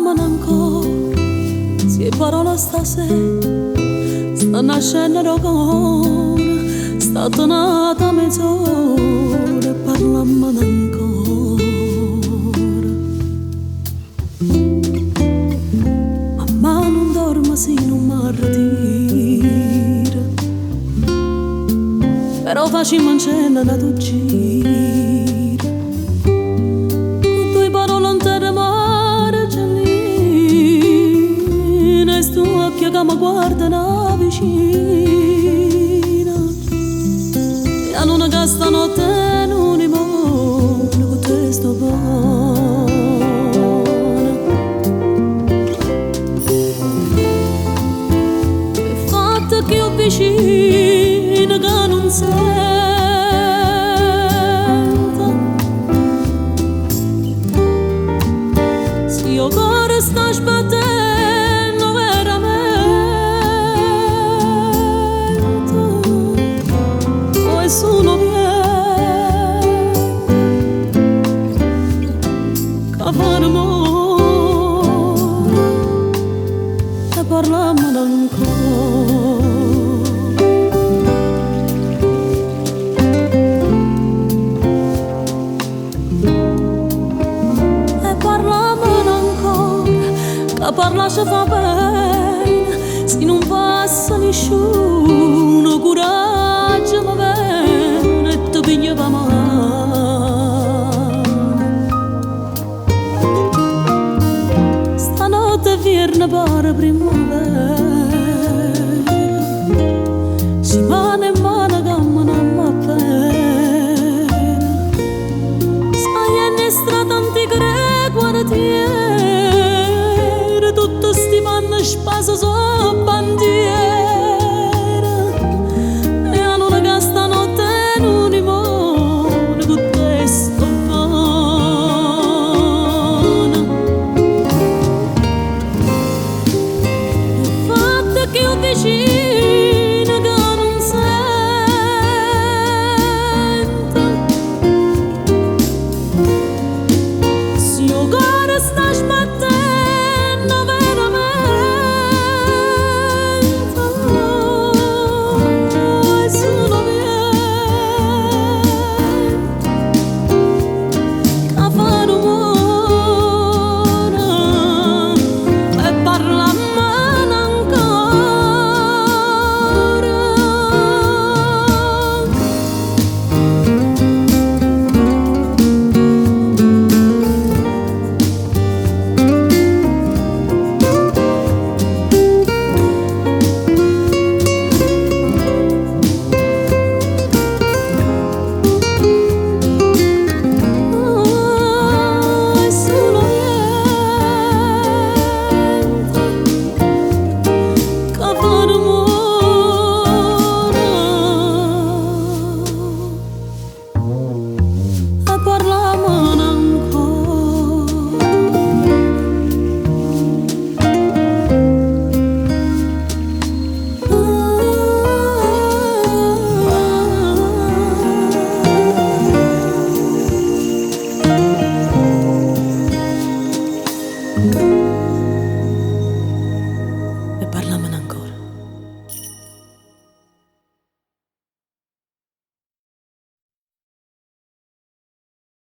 parlammo ancora, se parola stasera sta nascendo da cuore, sta tornata mezz'ora e parlammo ancora. Mamma non dorme se non mi ritira, però facciamo in cena da tu gira, con tue parole in terra mare giallina, e stu occhio che mi guardano vicina, e a non che stanotte non mi muoio con te sto buono. E fatto che io vicino che non sei, io cuore sta sbattendo veramente, poi sono viene che fare amore e parliamo ancora. A parlare ci fa bene, se non passa nessuno.